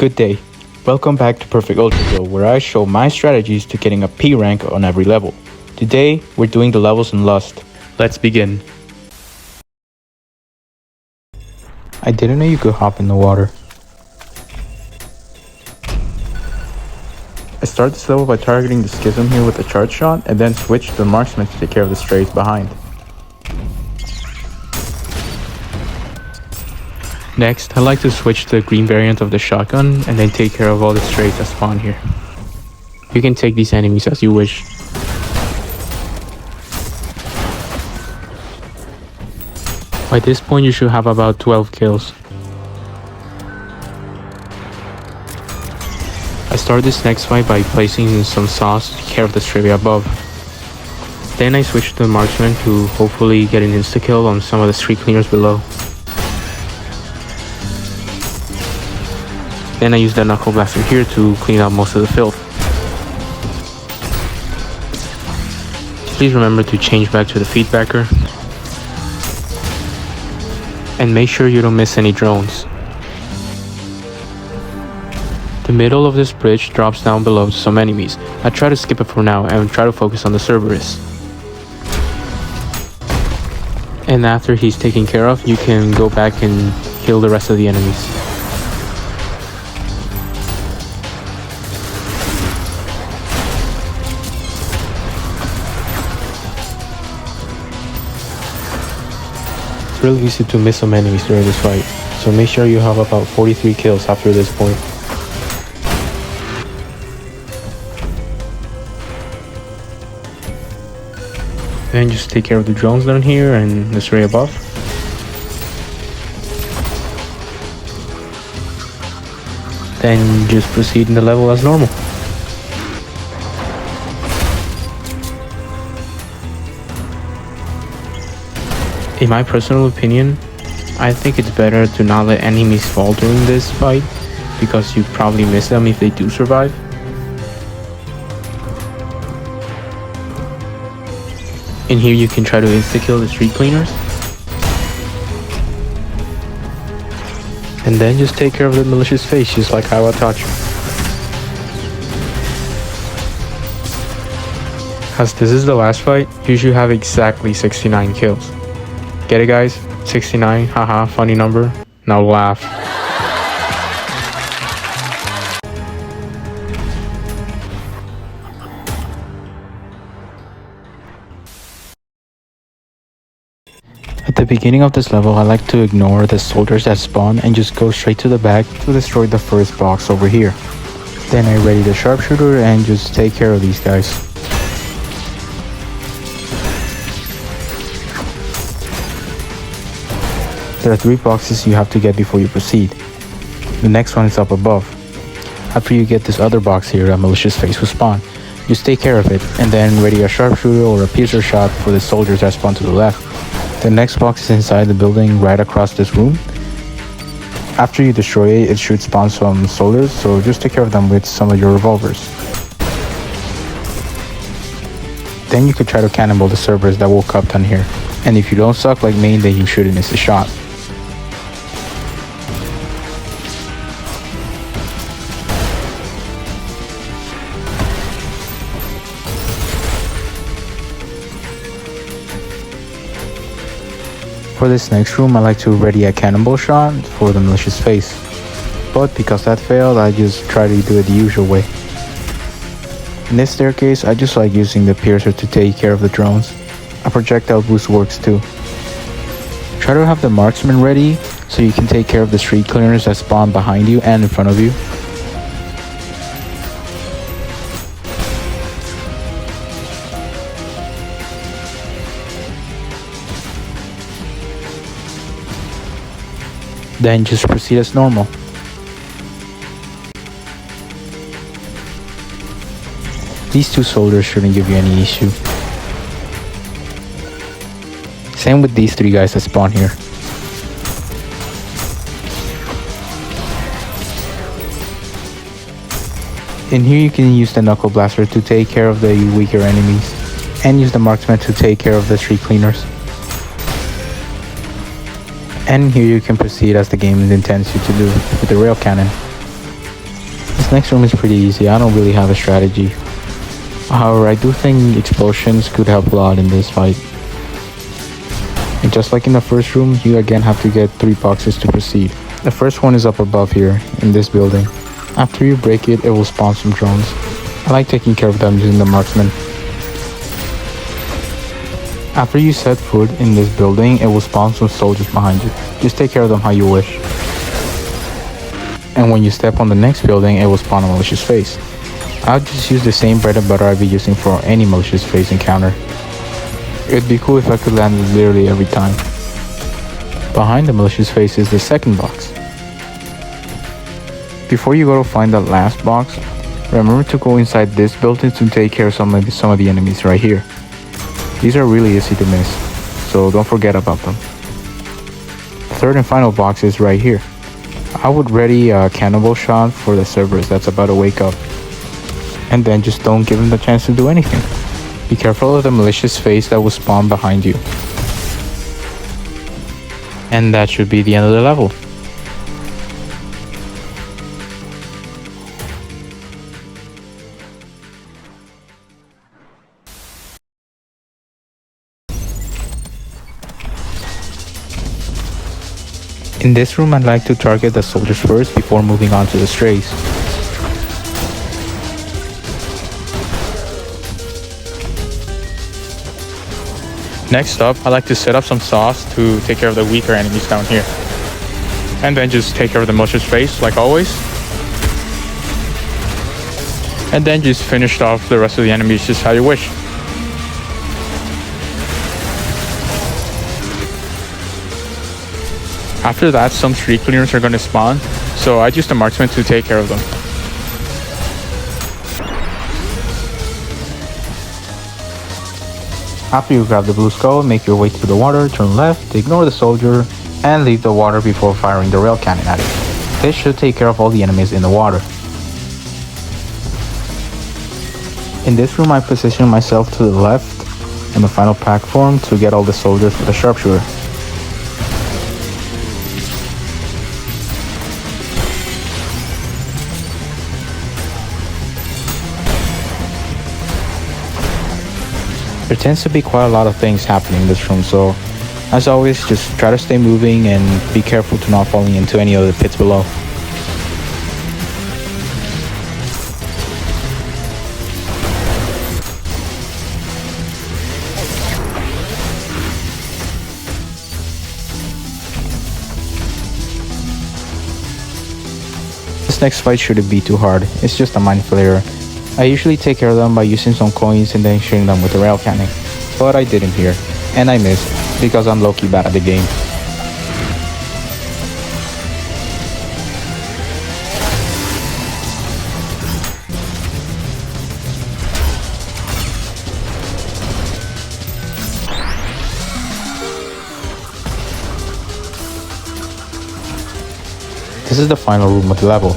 Good day. Welcome back to Perfect Ultrakill, where I show my strategies to getting a P rank on every level. Today, we're doing the levels in Lust. Let's begin. I didn't know you could hop in the water. I start this level by targeting the schism here with a charge shot, and then switch to the marksman to take care of the strays behind. Next, I like to switch to the green variant of the shotgun and then take care of all the strays that spawn here. You can take these enemies as you wish. By this point you should have about 12 kills. I start this next fight by placing some sauce to take care of the stray above. Then I switch to the marksman to hopefully get an insta-kill on some of the street cleaners below. Then I use the knuckle blaster here to clean out most of the filth. Please remember to change back to the feedbacker. And make sure you don't miss any drones. The middle of this bridge drops down below to some enemies. I try to skip it for now and try to focus on the Cerberus. And after he's taken care of, you can go back and kill the rest of the enemies. It's really easy to miss some enemies during this fight, so make sure you have about 43 kills after this point. Then just take care of the drones down here and the stray above. Then just proceed in the level as normal. In my personal opinion, I think it's better to not let enemies fall during this fight, because you probably miss them if they do survive. In here you can try to insta-kill the street cleaners. And then just take care of the malicious face, just like how I taught you. As this is the last fight, you should have exactly 69 kills. Get it, guys? 69, haha, funny number. Now laugh. At the beginning of this level, I like to ignore the soldiers that spawn and just go straight to the back to destroy the first box over here. Then I ready the sharpshooter and just take care of these guys. There are 3 boxes you have to get before you proceed. The next one is up above. After you get this other box here, a malicious face will spawn. Just take care of it, and then ready a sharpshooter or a piercer shot for the soldiers that spawn to the left. The next box is inside the building right across this room. After you destroy it, it should spawn some soldiers, so just take care of them with some of your revolvers. Then you could try to cannonball the Cerberus that woke up down here. And if you don't suck like me, then you shouldn't miss a shot. For this next room, I like to ready a cannonball shot for the malicious face. But because that failed, I just try to do it the usual way. In this staircase, I just like using the piercer to take care of the drones. A projectile boost works too. Try to have the marksman ready so you can take care of the street cleaners that spawn behind you and in front of you. Then just proceed as normal. These 2 soldiers shouldn't give you any issue. Same with these 3 guys that spawn here. In here you can use the knuckle blaster to take care of the weaker enemies, and use the marksman to take care of the street cleaners. And here you can proceed as the game intends you to do with the rail cannon. next room is pretty easy. I don't really have a strategy. However, I do think explosions could help a lot in this fight. And just like in the first room, you again have to get 3 boxes to proceed. The first one is up above here, in this building. After you break it, it will spawn some drones. I like taking care of them using the marksman. After you set foot in this building, it will spawn some soldiers behind you. Just take care of them how you wish. And when you step on the next building, it will spawn a malicious face. I'll just use the same bread and butter I'd be using for any malicious face encounter. It'd be cool if I could land it literally every time. Behind the malicious face is the second box. Before you go to find that last box, remember to go inside this building to take care of some of the enemies right here. These are really easy to miss, so don't forget about them. The third and final box is right here. I would ready a cannibal shot for the Cerberus that's about to wake up. And then just don't give him the chance to do anything. Be careful of the malicious face that will spawn behind you. And that should be the end of the level. In this room, I'd like to target the soldiers first before moving on to the strays. Next up, I like to set up some sauce to take care of the weaker enemies down here. And then just take care of the malicious face like always. And then just finish off the rest of the enemies just how you wish. After that, some street cleaners are going to spawn, so I use the marksman to take care of them. After you grab the blue skull, make your way to the water, turn left, ignore the soldier, and leave the water before firing the rail cannon at it. This should take care of all the enemies in the water. In this room, I position myself to the left on the final platform to get all the soldiers with the sharpshooter. There tends to be quite a lot of things happening in this room, so as always, just try to stay moving and be careful to not falling into any of the pits below. This next fight shouldn't be too hard, it's just a mind flayer. I usually take care of them by using some coins and then shooting them with the rail cannon, but I didn't here, and I missed because I'm low-key bad at the game. This is the final room of the level.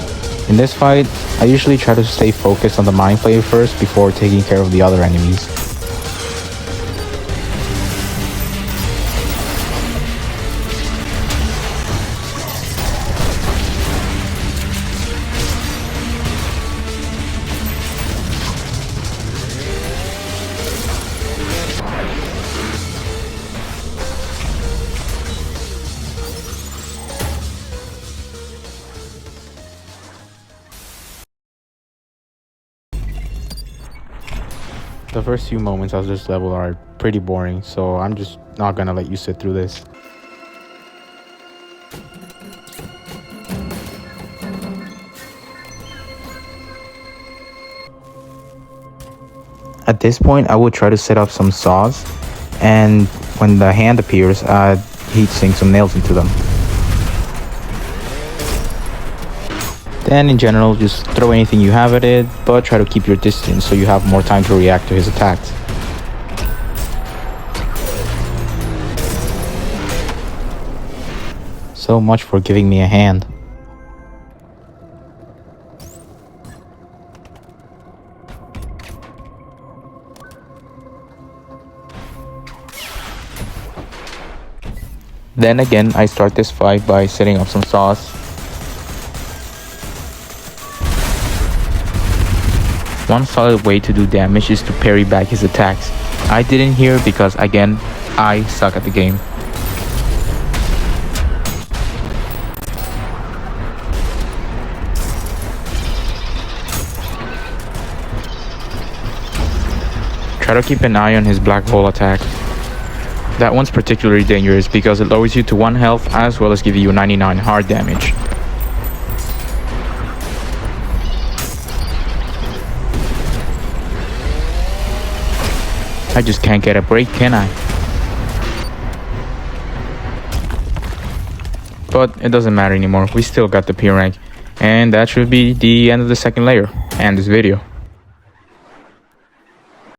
In this fight, I usually try to stay focused on the mind flayer first before taking care of the other enemies. The first few moments of this level are pretty boring, so I'm just not gonna let you sit through this. At this point, I would try to set up some saws, and when the hand appears, I'd heat sink some nails into them. Then in general, just throw anything you have at it, but try to keep your distance so you have more time to react to his attacks. So much for giving me a hand. Then again, I start this fight by setting up some sauce. One solid way to do damage is to parry back his attacks. I didn't here because again, I suck at the game. Try to keep an eye on his black hole attack. That one's particularly dangerous because it lowers you to 1 health as well as giving you 99 hard damage. I just can't get a break, can I? But it doesn't matter anymore, we still got the P rank. And that should be the end of the second layer and this video.